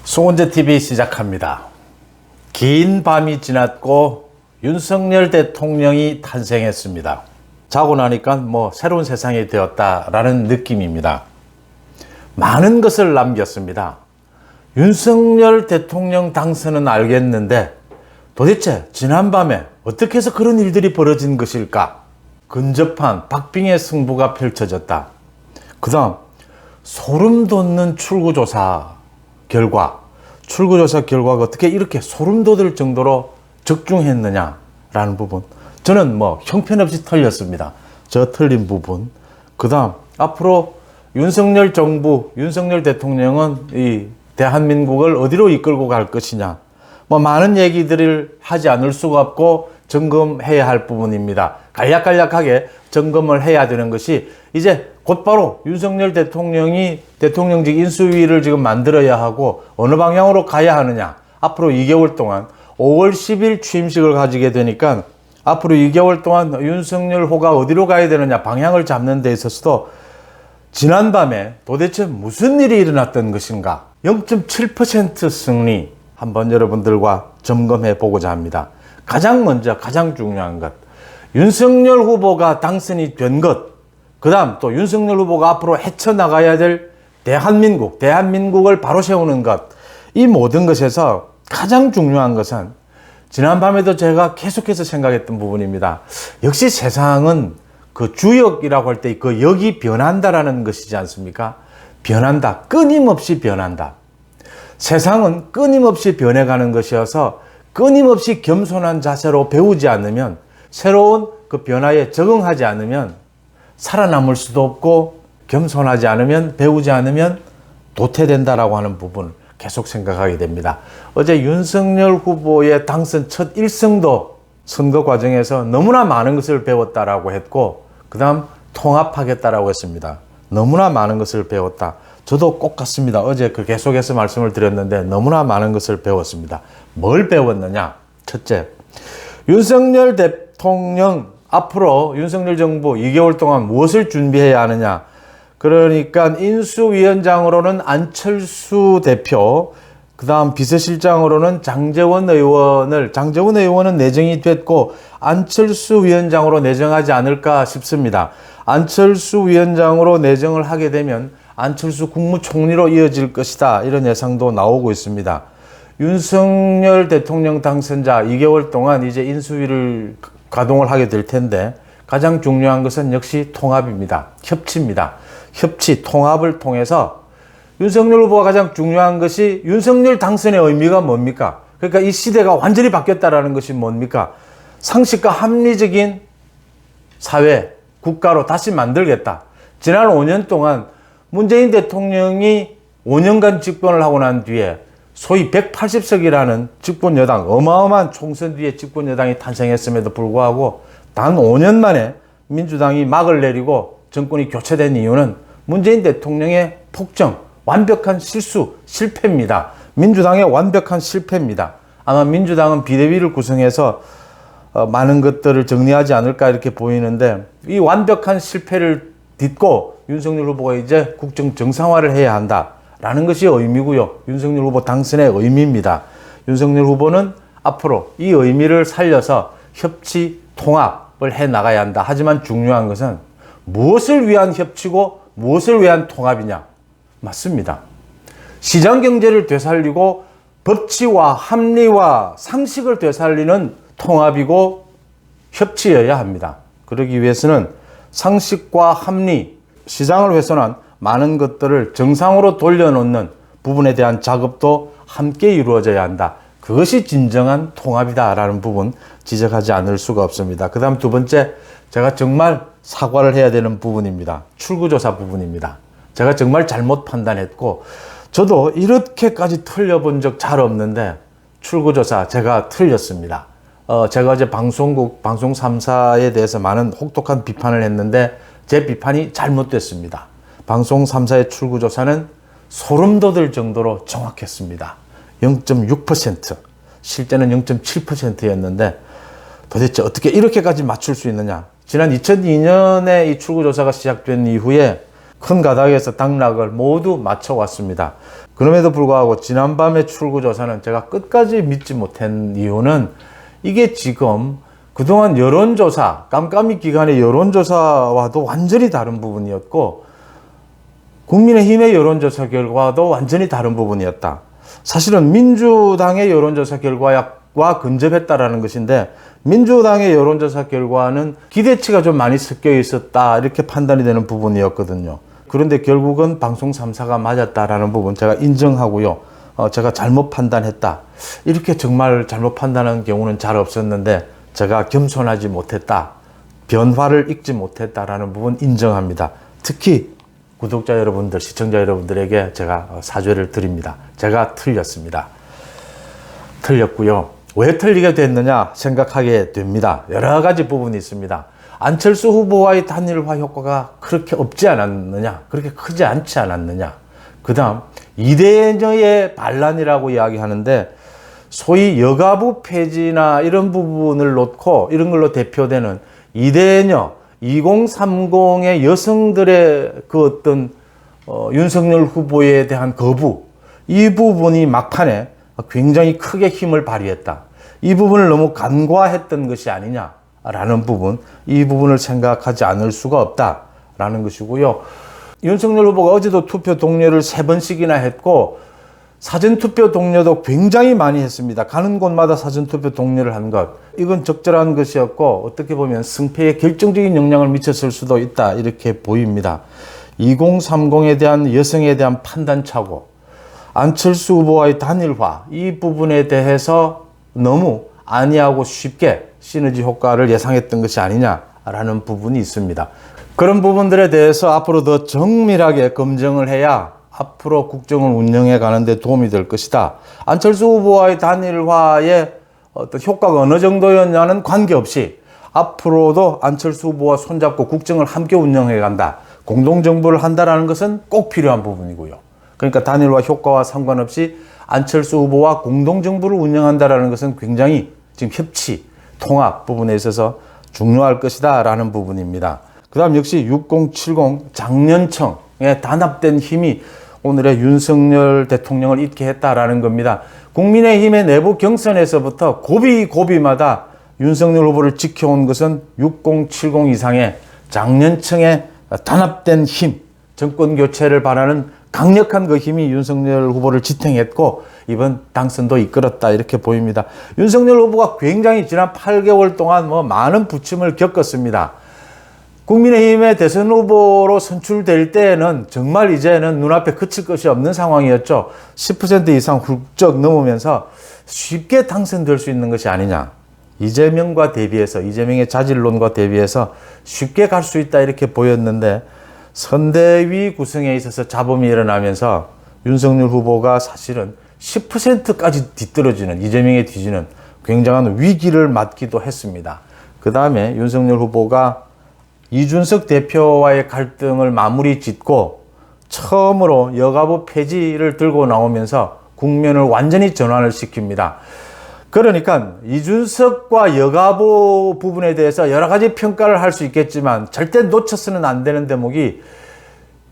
송원재 TV 시작합니다. 긴 밤이 지났고 윤석열 대통령이 탄생했습니다. 자고 나니까 새로운 세상이 되었다라는 느낌입니다. 많은 것을 남겼습니다. 윤석열 대통령 당선은 알겠는데 도대체 지난밤에 어떻게 해서 그런 일들이 벌어진 것일까? 근접한 박빙의 승부가 펼쳐졌다. 그 다음 소름 돋는 출구조사 결과가 어떻게 이렇게 소름 돋을 정도로 적중했느냐라는 부분. 저는 형편없이 틀렸습니다. 저 틀린 부분. 그 다음 앞으로 윤석열 정부, 윤석열 대통령은 이 대한민국을 어디로 이끌고 갈 것이냐. 많은 얘기들을 하지 않을 수가 없고 점검해야 할 부분입니다. 간략간략하게 점검을 해야 되는 것이 이제 곧바로 윤석열 대통령이 대통령직 인수위를 지금 만들어야 하고 어느 방향으로 가야 하느냐. 앞으로 2개월 동안 5월 10일 취임식을 가지게 되니까 앞으로 2개월 동안 윤석열 호가 어디로 가야 되느냐 방향을 잡는 데 있어서도 지난밤에 도대체 무슨 일이 일어났던 것인가. 0.7% 승리 한번 여러분들과 점검해 보고자 합니다. 가장 먼저 가장 중요한 것, 윤석열 후보가 당선이 된 것, 그 다음 또 윤석열 후보가 앞으로 헤쳐나가야 될 대한민국을 바로 세우는 것, 이 모든 것에서 가장 중요한 것은 지난밤에도 제가 계속해서 생각했던 부분입니다. 역시 세상은 그 주역이라고 할 때 그 역이 변한다라는 것이지 않습니까? 변한다. 끊임없이 변한다. 세상은 끊임없이 변해가는 것이어서 끊임없이 겸손한 자세로 배우지 않으면, 새로운 그 변화에 적응하지 않으면 살아남을 수도 없고, 겸손하지 않으면, 배우지 않으면 도태된다라고 하는 부분을 계속 생각하게 됩니다. 어제 윤석열 후보의 당선 첫 1승도 선거 과정에서 너무나 많은 것을 배웠다라고 했고, 그 다음 통합하겠다라고 했습니다. 너무나 많은 것을 배웠다. 저도 꼭 같습니다. 어제 계속해서 말씀을 드렸는데 너무나 많은 것을 배웠습니다. 뭘 배웠느냐? 첫째, 윤석열 대통령 앞으로 윤석열 정부 2개월 동안 무엇을 준비해야 하느냐? 그러니까 인수위원장으로는 안철수 대표, 그 다음 비서실장으로는 장제원 의원은 내정이 됐고 안철수 위원장으로 내정하지 않을까 싶습니다. 안철수 위원장으로 내정을 하게 되면 안철수 국무총리로 이어질 것이다. 이런 예상도 나오고 있습니다. 윤석열 대통령 당선자 2개월 동안 이제 인수위를 가동을 하게 될 텐데 가장 중요한 것은 역시 통합입니다. 협치입니다. 협치, 통합을 통해서 윤석열 후보가 가장 중요한 것이 윤석열 당선의 의미가 뭡니까? 그러니까 이 시대가 완전히 바뀌었다라는 것이 뭡니까? 상식과 합리적인 사회, 국가로 다시 만들겠다. 지난 5년 동안 문재인 대통령이 5년간 집권을 하고 난 뒤에 소위 180석이라는 집권 여당, 어마어마한 총선 뒤에 집권 여당이 탄생했음에도 불구하고 단 5년 만에 민주당이 막을 내리고 정권이 교체된 이유는 문재인 대통령의 폭정, 완벽한 실패입니다. 민주당의 완벽한 실패입니다. 아마 민주당은 비대위를 구성해서 많은 것들을 정리하지 않을까 이렇게 보이는데, 이 완벽한 실패를 딛고 윤석열 후보가 이제 국정 정상화를 해야 한다라는 것이 의미고요. 윤석열 후보 당선의 의미입니다. 윤석열 후보는 앞으로 이 의미를 살려서 협치, 통합을 해 나가야 한다. 하지만 중요한 것은 무엇을 위한 협치고 무엇을 위한 통합이냐? 맞습니다. 시장 경제를 되살리고 법치와 합리와 상식을 되살리는 통합이고 협치여야 합니다. 그러기 위해서는 상식과 합리, 시장을 훼손한 많은 것들을 정상으로 돌려놓는 부분에 대한 작업도 함께 이루어져야 한다. 그것이 진정한 통합이다라는 부분 지적하지 않을 수가 없습니다. 그 다음 두 번째, 제가 정말 사과를 해야 되는 부분입니다. 출구조사 부분입니다. 제가 정말 잘못 판단했고, 저도 이렇게까지 틀려본 적 잘 없는데 출구조사 제가 틀렸습니다. 제가 어제 방송 3사에 대해서 많은 혹독한 비판을 했는데 제 비판이 잘못됐습니다. 방송 3사의 출구조사는 소름 돋을 정도로 정확했습니다. 0.6%, 실제는 0.7%였는데 도대체 어떻게 이렇게까지 맞출 수 있느냐. 지난 2002년에 이 출구조사가 시작된 이후에 큰 가닥에서 당락을 모두 맞춰왔습니다. 그럼에도 불구하고 지난밤의 출구조사는 제가 끝까지 믿지 못한 이유는 이게 지금 그동안 여론조사, 깜깜이 기간의 여론조사와도 완전히 다른 부분이었고 국민의힘의 여론조사 결과도 완전히 다른 부분이었다. 사실은 민주당의 여론조사 결과와 근접했다라는 것인데 민주당의 여론조사 결과는 기대치가 좀 많이 섞여 있었다 이렇게 판단이 되는 부분이었거든요. 그런데 결국은 방송 3사가 맞았다라는 부분 제가 인정하고요. 제가 잘못 판단했다. 이렇게 정말 잘못 판단한 경우는 잘 없었는데 제가 겸손하지 못했다. 변화를 읽지 못했다라는 부분 인정합니다. 특히 구독자 여러분들, 시청자 여러분들에게 제가 사죄를 드립니다. 제가 틀렸습니다. 틀렸고요. 왜 틀리게 됐느냐 생각하게 됩니다. 여러 가지 부분이 있습니다. 안철수 후보와의 단일화 효과가 그렇게 없지 않았느냐, 그렇게 크지 않지 않았느냐. 그 다음 이대녀의 반란이라고 이야기하는데 소위 여가부 폐지나 이런 부분을 놓고 이런 걸로 대표되는 이대녀 2030의 여성들의 그 어떤 윤석열 후보에 대한 거부, 이 부분이 막판에 굉장히 크게 힘을 발휘했다. 이 부분을 너무 간과했던 것이 아니냐라는 부분, 이 부분을 생각하지 않을 수가 없다라는 것이고요. 윤석열 후보가 어제도 투표 동료를 3번씩이나 했고 사전투표 동료도 굉장히 많이 했습니다. 가는 곳마다 사전투표 동료를 한 것. 이건 적절한 것이었고 어떻게 보면 승패에 결정적인 영향을 미쳤을 수도 있다 이렇게 보입니다. 2030에 대한 여성에 대한 판단착오, 안철수 후보와의 단일화 이 부분에 대해서 너무 안이하고 쉽게 시너지 효과를 예상했던 것이 아니냐라는 부분이 있습니다. 그런 부분들에 대해서 앞으로 더 정밀하게 검증을 해야 앞으로 국정을 운영해 가는데 도움이 될 것이다. 안철수 후보와의 단일화의 어떤 효과가 어느 정도였냐는 관계없이 앞으로도 안철수 후보와 손잡고 국정을 함께 운영해 간다. 공동정부를 한다라는 것은 꼭 필요한 부분이고요. 그러니까 단일화 효과와 상관없이 안철수 후보와 공동정부를 운영한다라는 것은 굉장히 지금 협치, 통합 부분에 있어서 중요할 것이다 라는 부분입니다. 그 다음 역시 6070 장년청에 단합된 힘이 오늘의 윤석열 대통령을 잊게 했다라는 겁니다. 국민의힘의 내부 경선에서부터 고비마다 윤석열 후보를 지켜온 것은 6070 이상의 장년층의 단합된 힘, 정권 교체를 바라는 강력한 그 힘이 윤석열 후보를 지탱했고 이번 당선도 이끌었다 이렇게 보입니다. 윤석열 후보가 굉장히 지난 8개월 동안 많은 부침을 겪었습니다. 국민의힘의 대선 후보로 선출될 때에는 정말 이제는 눈앞에 그칠 것이 없는 상황이었죠. 10% 이상 훌쩍 넘으면서 쉽게 당선될 수 있는 것이 아니냐. 이재명과 대비해서, 이재명의 자질론과 대비해서 쉽게 갈 수 있다 이렇게 보였는데 선대위 구성에 있어서 잡음이 일어나면서 윤석열 후보가 사실은 10%까지 뒤떨어지는, 이재명에 뒤지는 굉장한 위기를 맞기도 했습니다. 그 다음에 윤석열 후보가 이준석 대표와의 갈등을 마무리 짓고 처음으로 여가부 폐지를 들고 나오면서 국면을 완전히 전환을 시킵니다. 그러니까 이준석과 여가부 부분에 대해서 여러 가지 평가를 할 수 있겠지만 절대 놓쳐서는 안 되는 대목이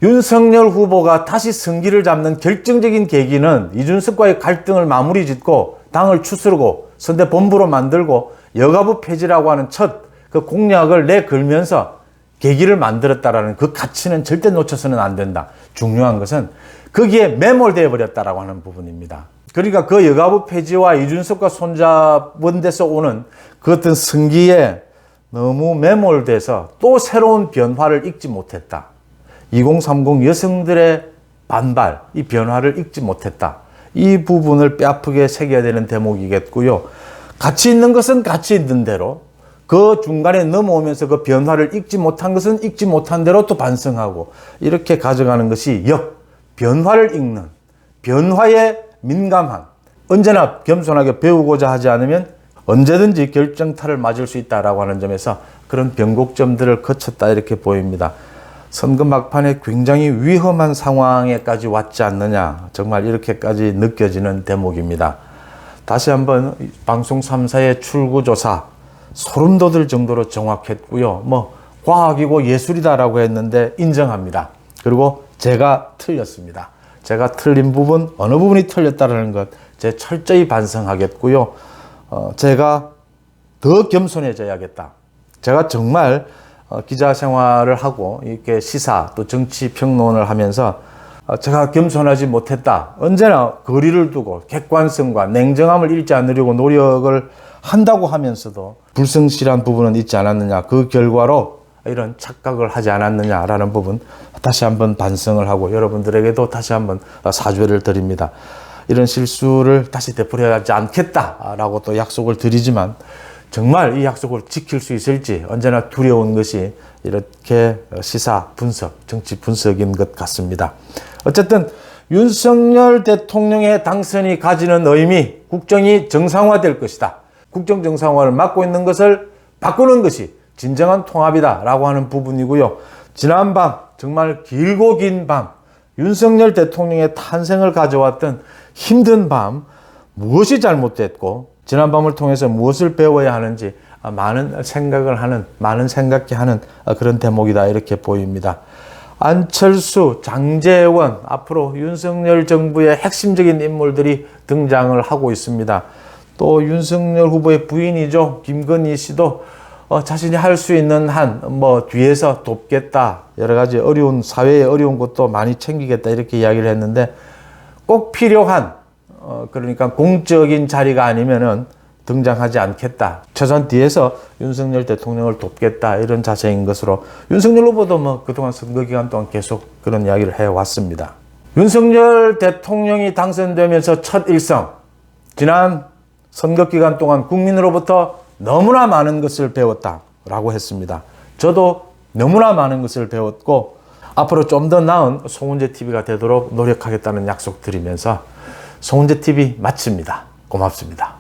윤석열 후보가 다시 승기를 잡는 결정적인 계기는 이준석과의 갈등을 마무리 짓고 당을 추스르고 선대 본부로 만들고 여가부 폐지라고 하는 첫 그 공약을 내걸면서 계기를 만들었다라는 그 가치는 절대 놓쳐서는 안 된다. 중요한 것은 거기에 매몰되어 버렸다라고 하는 부분입니다. 그러니까 그 여가부 폐지와 이준석과 손잡은 데서 오는 그 어떤 승기에 너무 매몰돼서 또 새로운 변화를 읽지 못했다. 2030 여성들의 반발, 이 변화를 읽지 못했다. 이 부분을 뼈아프게 새겨야 되는 대목이겠고요. 가치 있는 것은 가치 있는 대로, 그 중간에 넘어오면서 그 변화를 읽지 못한 것은 읽지 못한 대로 또 반성하고 이렇게 가져가는 것이 변화를 읽는, 변화에 민감한, 언제나 겸손하게 배우고자 하지 않으면 언제든지 결정타를 맞을 수 있다라고 하는 점에서 그런 변곡점들을 거쳤다 이렇게 보입니다. 선거 막판에 굉장히 위험한 상황에까지 왔지 않느냐, 정말 이렇게까지 느껴지는 대목입니다. 다시 한번 방송 3사의 출구조사 소름 돋을 정도로 정확했고요. 과학이고 예술이다라고 했는데 인정합니다. 그리고 제가 틀렸습니다. 제가 틀린 부분, 어느 부분이 틀렸다는 것, 제 철저히 반성하겠고요. 제가 더 겸손해져야겠다. 제가 정말 기자 생활을 하고 이렇게 시사 또 정치 평론을 하면서 제가 겸손하지 못했다. 언제나 거리를 두고 객관성과 냉정함을 잃지 않으려고 노력을 한다고 하면서도 불성실한 부분은 있지 않았느냐. 그 결과로 이런 착각을 하지 않았느냐라는 부분 다시 한번 반성을 하고 여러분들에게도 다시 한번 사죄를 드립니다. 이런 실수를 다시 되풀이하지 않겠다라고 또 약속을 드리지만 정말 이 약속을 지킬 수 있을지 언제나 두려운 것이 이렇게 시사 분석, 정치 분석인 것 같습니다. 어쨌든 윤석열 대통령의 당선이 가지는 의미, 국정이 정상화될 것이다. 국정 정상화를 막고 있는 것을 바꾸는 것이 진정한 통합이다라고 하는 부분이고요. 지난밤 정말 길고 긴 밤, 윤석열 대통령의 탄생을 가져왔던 힘든 밤, 무엇이 잘못됐고 지난밤을 통해서 무엇을 배워야 하는지 많은 생각을 하는, 많은 생각게 하는 그런 대목이다 이렇게 보입니다. 안철수, 장제원, 앞으로 윤석열 정부의 핵심적인 인물들이 등장을 하고 있습니다. 또 윤석열 후보의 부인이죠. 김건희 씨도 자신이 할 수 있는 한 뒤에서 돕겠다. 여러 가지 어려운 사회의 어려운 것도 많이 챙기겠다 이렇게 이야기를 했는데 꼭 필요한 그러니까 공적인 자리가 아니면은 등장하지 않겠다. 최소한 뒤에서 윤석열 대통령을 돕겠다 이런 자세인 것으로 윤석열 후보도 그동안 선거 기간 동안 계속 그런 이야기를 해왔습니다. 윤석열 대통령이 당선되면서 첫 일성, 지난 선거 기간 동안 국민으로부터 너무나 많은 것을 배웠다라고 했습니다. 저도 너무나 많은 것을 배웠고 앞으로 좀 더 나은 송은재 TV가 되도록 노력하겠다는 약속 드리면서 송은재 TV 마칩니다. 고맙습니다.